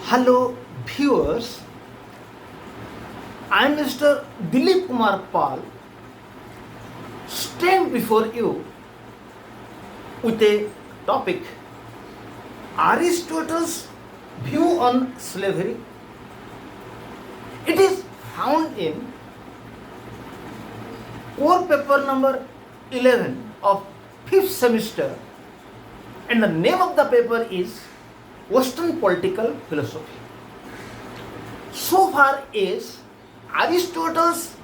Hello viewers, I am Mr. Dilip Kumar Pal, stand before you with a topic: Aristotle's view on slavery. It is found in core paper number 11 of 5th semester, and the name of the paper is Western Political Philosophy. So far as Aristotle's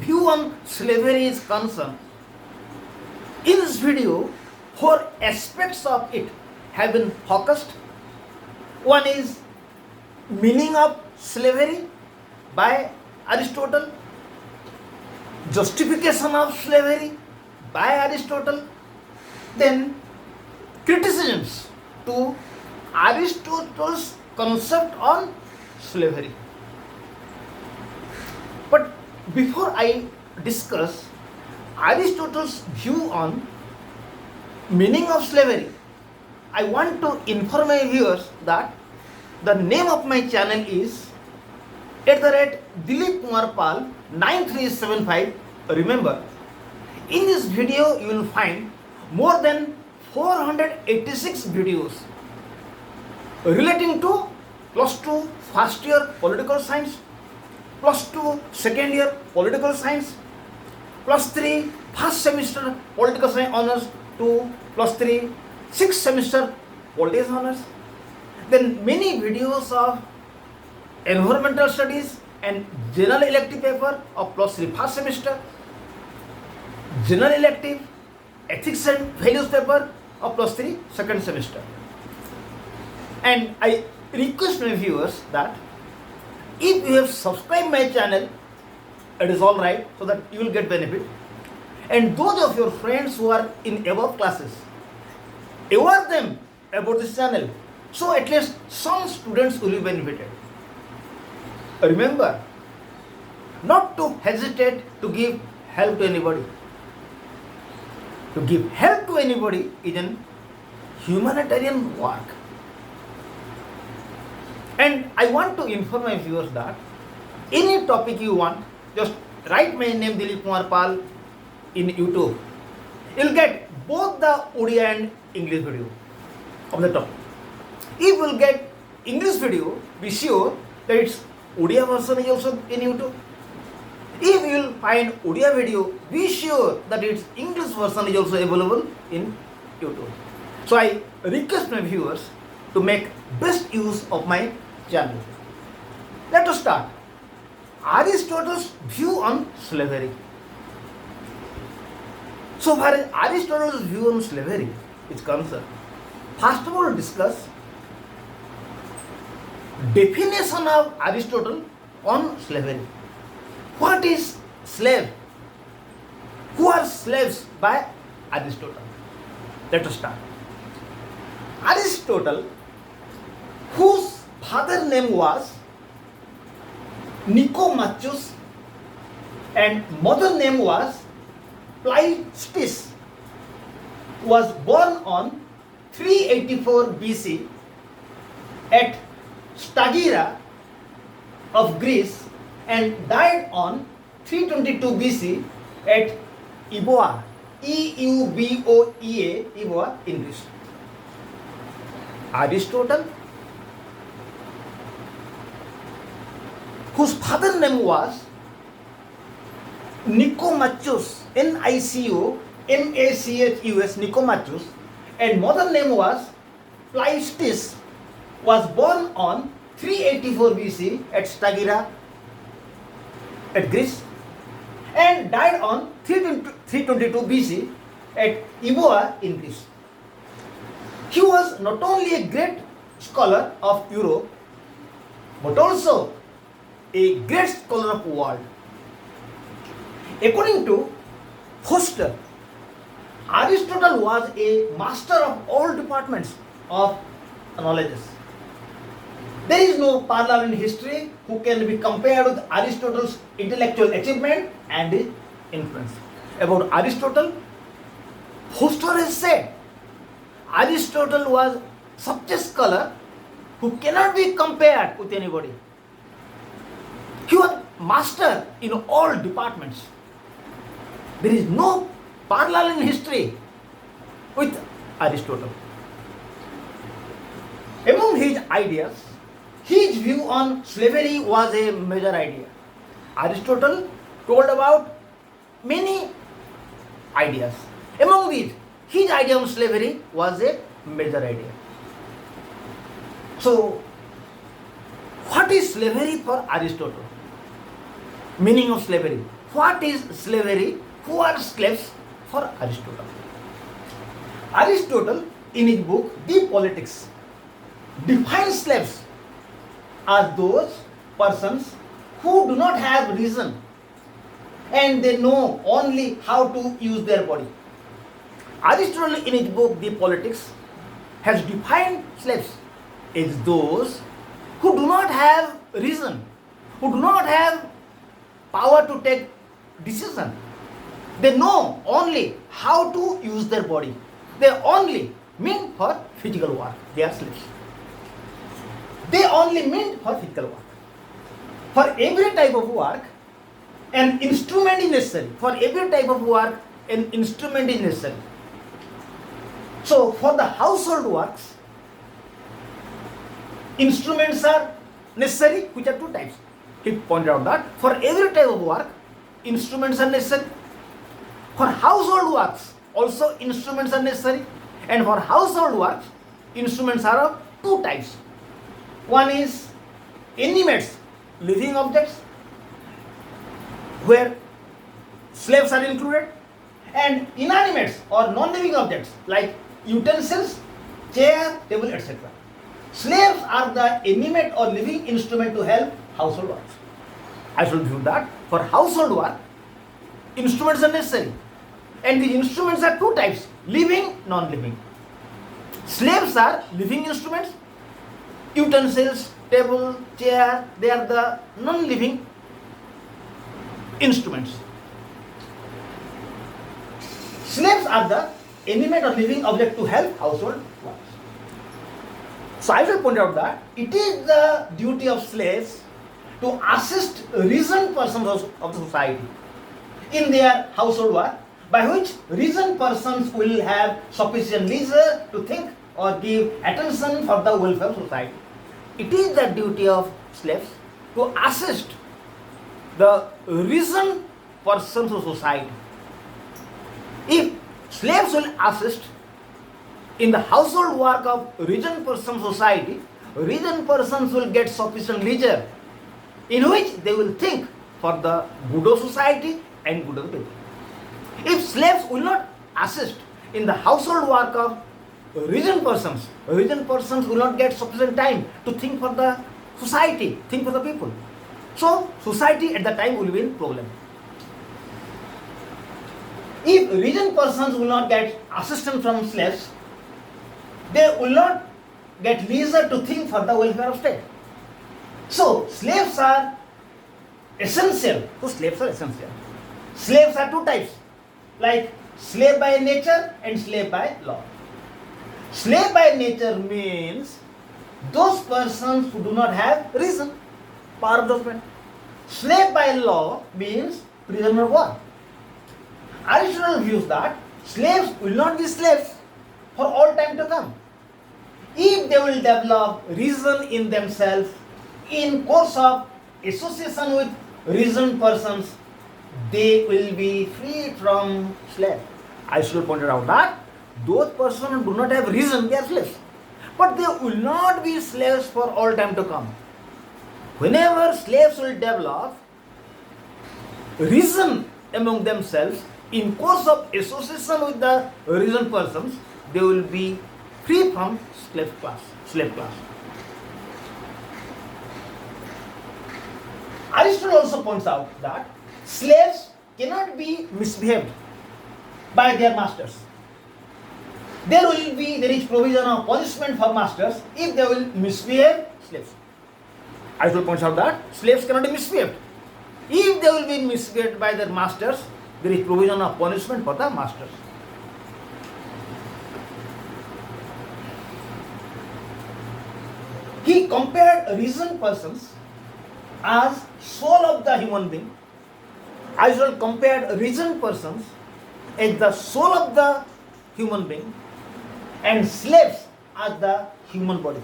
view on slavery is concerned, in this video, four aspects of it have been focused. One is meaning of slavery by Aristotle, justification of slavery by Aristotle, then criticisms to Aristotle's concept on slavery. But before I discuss Aristotle's view on meaning of slavery, I want to inform my viewers that the name of my channel is @Dilip Kumar Pal 9375. Remember, in this video you will find more than 486 videos relating to plus 2 first year political science, plus 2 second year political science, plus 3 first semester political science honors to plus 3 sixth semester politics honors. Then many videos of environmental studies and general elective paper of plus 3 first semester, general elective ethics and values paper of plus 3 second semester. And I request my viewers that if you have subscribed my channel, it is all right, so that you will get benefit. And those of your friends who are in above classes, aware them about this channel, so at least some students will be benefited. Remember, not to hesitate to give help to anybody. To give help to anybody is an humanitarian work. And I want to inform my viewers that any topic you want, just write my name Dilip Kumar Pal in YouTube. You'll get both the Odia and English video of the topic. If you will get English video, be sure that its Odia version is also in YouTube. If you will find Odia video, be sure that its English version is also available in YouTube. So I request my viewers to make best use of my channel. Let us start. Aristotle's view on slavery. So far as Aristotle's view on slavery is concerned, first of all discuss definition of Aristotle on slavery. What is slave? Who are slaves by Aristotle? Let us start. Aristotle, whose father name was Nicomachus and mother name was Pleiades, was born on 384 BC at Stagira of Greece and died on 322 BC at Euboea, Euboea, Euboea in Greece. Aristotle, whose father name was Nicomachus, Nicomachus, Nicomachus, and mother name was Pleiades, was born on 384 BC at Stagira at Greece and died on 322 BC at Euboea in Greece. He was not only a great scholar of Europe but also a great scholar of the world. According to Foster, Aristotle was a master of all departments of knowledge. There is no parallel in history who can be compared with Aristotle's intellectual achievement and his influence. About Aristotle, Foster has said Aristotle was such a scholar who cannot be compared with anybody. He was master in all departments. There is no parallel in history with Aristotle. Among his ideas, his view on slavery was a major idea. Aristotle told about many ideas. Among these, his idea of slavery was a major idea. So, what is slavery for Aristotle? Meaning of slavery. What is slavery? Who are slaves for Aristotle? Aristotle, in his book, The Politics, defines slaves as those persons who do not have reason and they know only how to use their body. Aristotle, in his book, The Politics, has defined slaves as those who do not have reason, who do not have power to take decision. They know only how to use their body. They only meant for physical work. They are slaves. They only meant for physical work. For every type of work, an instrument is necessary. For every type of work, an instrument is necessary. So, for the household works, instruments are necessary, which are two types. He pointed out that for every type of work, instruments are necessary. For household works, also instruments are necessary. And for household works, instruments are of two types. One is animates, living objects, where slaves are included, and inanimates or non-living objects like utensils, chair, table, etc. Slaves are the animate or living instrument to help household works. I should view that for household work, instruments are necessary. And the instruments are two types, living, non-living. Slaves are living instruments, utensils, table, chair, they are the non-living instruments. Slaves are the animate or living object to help household works. So I will point out that it is the duty of slaves to assist reasoned persons of the society in their household work, by which reasoned persons will have sufficient leisure to think or give attention for the welfare of society. It is the duty of slaves to assist the reasoned persons of society. If slaves will assist in the household work of reasoned persons of society, reasoned persons will get sufficient leisure in which they will think for the good of society and good of the people. If slaves will not assist in the household work of reasoned persons will not get sufficient time to think for the society, think for the people. So, society at the time will be in problem. If reasoned persons will not get assistance from slaves, they will not get leisure to think for the welfare of state. So, slaves are essential. So, slaves are essential. Slaves are two types, like slave by nature and slave by law. Slave by nature means those persons who do not have reason, power of judgment. Slave by law means prisoner of war. Aristotle views that slaves will not be slaves for all time to come. If they will develop reason in themselves in course of association with reasoned persons, they will be free from slave. Aristotle pointed out that those persons who do not have reason, they are slaves. But they will not be slaves for all time to come. Whenever slaves will develop reason among themselves in course of association with the reasoned persons, they will be free from slave class. Aristotle also points out that slaves cannot be misbehaved by their masters. There is provision of punishment for masters if they will misbehave slaves. Aristotle points out that slaves cannot be misbehaved. If they will be misbehaved by their masters, there is provision of punishment for the masters. He compared reasoned persons as soul of the human being. Aristotle compared reasoned persons as the soul of the human being and slaves as the human body.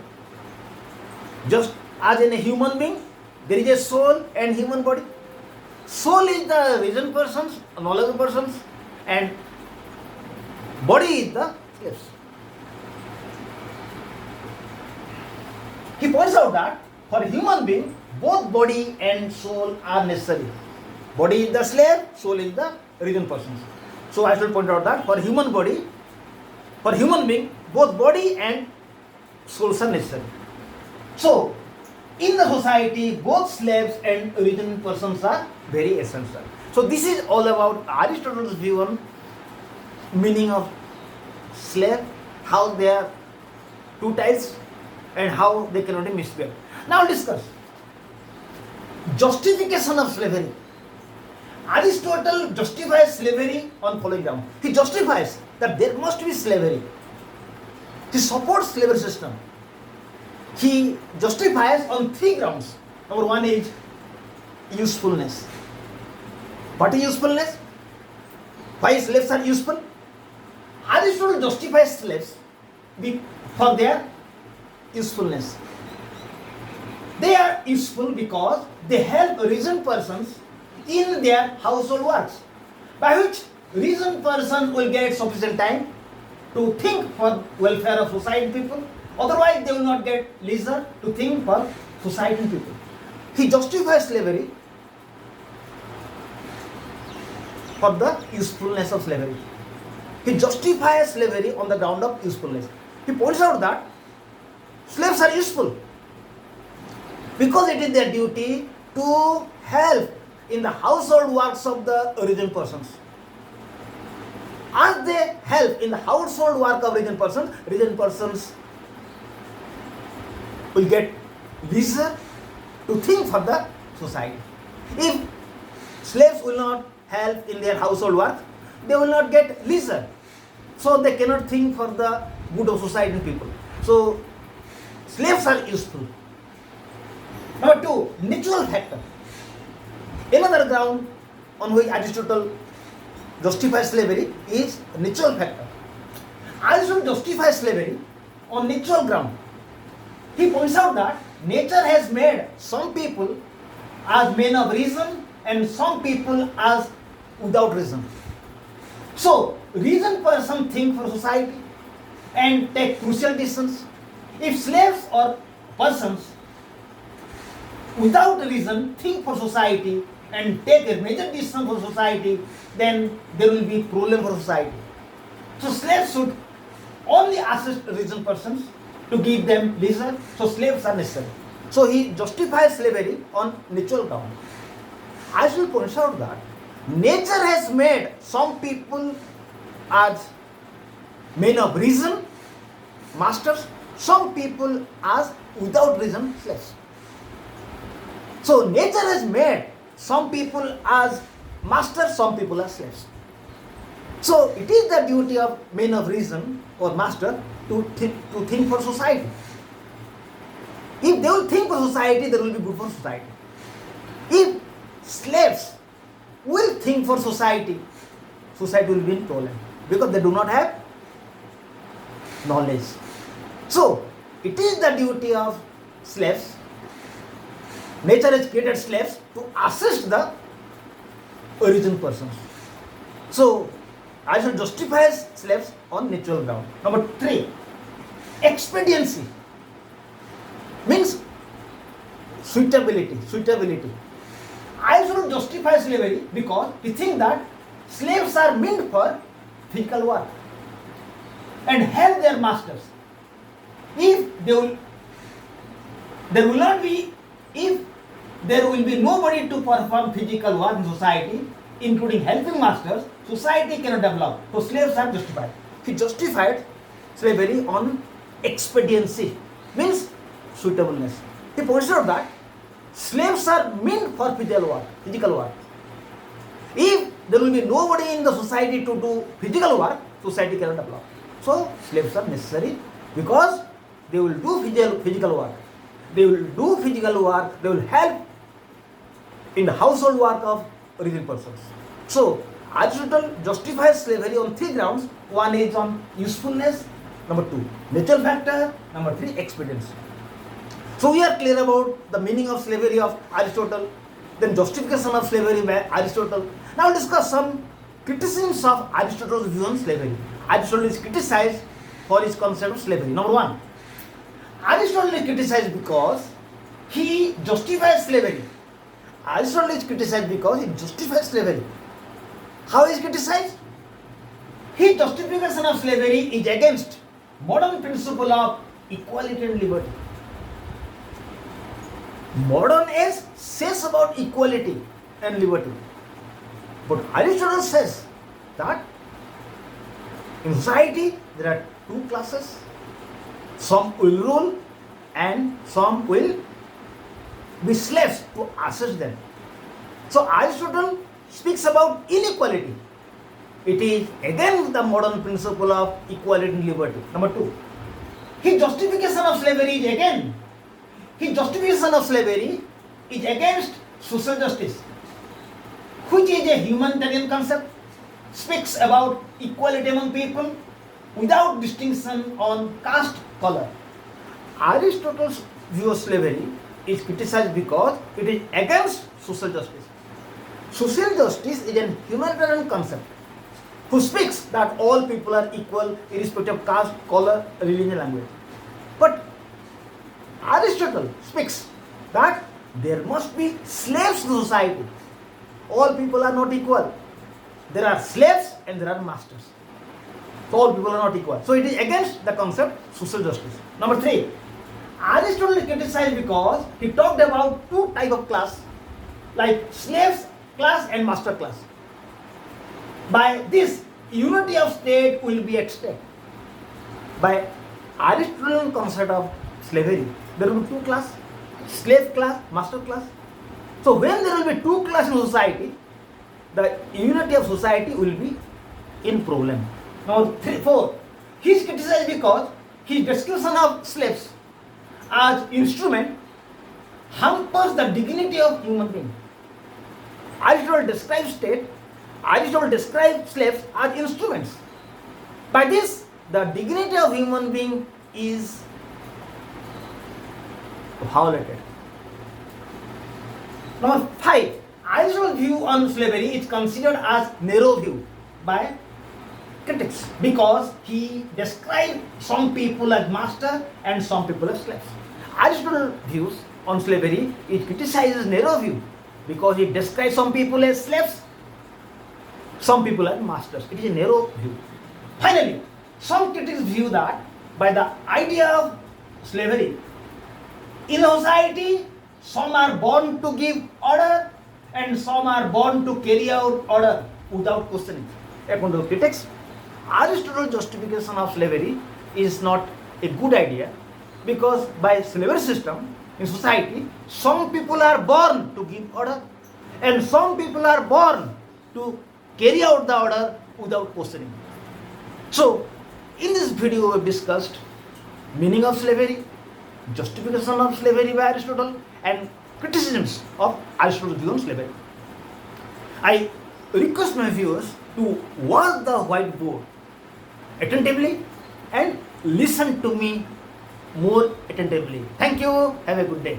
Just as in a human being, there is a soul and human body. Soul is the reasoned persons, knowledgeable persons, and body is the slaves. He points out that for a human being, both body and soul are necessary. Body is the slave, soul is the reasoned persons. So I should point out that for human body, for human being, both body and souls are necessary. So, in the society, both slaves and reasoned persons are very essential. So this is all about Aristotle's view on meaning of slave, how they are two types and how they cannot be misbehaved. Now discuss justification of slavery. Aristotle justifies slavery on following ground. He justifies that there must be slavery. He supports slavery system. He justifies on three grounds. Number one is usefulness. What is usefulness? Why slaves are useful? Aristotle justifies slaves for their usefulness. They are useful because they help reasoned persons in their household works, by which reasoned person will get sufficient time to think for welfare of society people. Otherwise, they will not get leisure to think for society people. He justifies slavery for the usefulness of slavery. He justifies slavery on the ground of usefulness. He points out that slaves are useful because it is their duty to help in the household works of the reasoned persons. As they help in the household work of reasoned persons will get leisure to think for the society. If slaves will not help in their household work, they will not get leisure. So they cannot think for the good of society and people. So slaves are useful. Number two, natural factor. Another ground on which Aristotle justifies slavery is natural factor. Aristotle justifies slavery on natural ground. He points out that nature has made some people as men of reason and some people as without reason. So, reasoned person think for society and take crucial decisions. If slaves or persons without reason think for society and take a major decision for society, then there will be problem for society. So slaves should only assist reasoned persons to give them leisure. So slaves are necessary. So he justifies slavery on natural ground. Aristotle points out that nature has made some people as men of reason, masters, some people as without reason, slaves. So nature has made some people as masters, some people as slaves. So it is the duty of men of reason or master to think for society. If they will think for society, there will be good for society. If slaves will think for society, society will be in problem because they do not have knowledge. So it is the duty of slaves. Nature has created slaves to assist the origin persons. So I should justify slaves on natural ground. Number 3, expediency means suitability. I should justify slavery because we think that slaves are meant for physical work and help their masters. If there will be nobody to perform physical work in society, including helping masters, society cannot develop. So slaves are justified. He justified slavery on expediency, means suitableness. He points out that slaves are meant for physical work. If there will be nobody in the society to do physical work, society cannot develop. So slaves are necessary because they will do physical work. they will do physical work, they will help in the household work of real persons. So, Aristotle justifies slavery on three grounds. One is on usefulness, number two, natural factor, number three, expediency. So, we are clear about the meaning of slavery of Aristotle, then justification of slavery by Aristotle. Now, we'll discuss some criticisms of Aristotle's view on slavery. Aristotle is criticized for his concept of slavery. Number one, Aristotle is criticized because he justifies slavery. Aristotle is criticized because he justifies slavery. How is criticized? His justification of slavery is against modern principle of equality and liberty. Modern age says about equality and liberty. But Aristotle says that in society there are two classes. Some will rule and some will be slaves to assist them. So Aristotle speaks about inequality. It is against the modern principle of equality and liberty. Number two, his justification of slavery is against social justice, which is a humanitarian concept, speaks about equality among people without distinction on caste, color. Aristotle's view of slavery is criticized because it is against social justice. Social justice is a humanitarian concept who speaks that all people are equal irrespective of caste, color, religion, language. But Aristotle speaks that there must be slaves in society. All people are not equal. There are slaves and there are masters. So all people are not equal. So it is against the concept social justice. Number three, Aristotle is criticized because he talked about two types of class, like slaves class and master class. By this, unity of state will be at stake. By Aristotelian concept of slavery, there will be two class, slave class, master class. So when there will be two classes in society, the unity of society will be in problem. Now, four, he is criticized because his description of slaves as instrument hampers the dignity of human being. Aristotle describes slaves as instruments. By this, the dignity of human being is violated. Number five, Aristotle's view on slavery is considered as narrow view by critics because he described some people as master and some people as slaves. Aristotle's views on slavery is criticized as narrow view because he describes some people as slaves, some people as masters. It is a narrow view. Finally, some critics view that by the idea of slavery, in a society, some are born to give order and some are born to carry out order without questioning. According to critics, Aristotle's justification of slavery is not a good idea because by slavery system in society, some people are born to give order and some people are born to carry out the order without questioning. So, in this video we have discussed meaning of slavery, justification of slavery by Aristotle and criticisms of Aristotle's view on slavery. I request my viewers to watch the whiteboard attentively and listen to me more attentively. Thank you. Have a good day.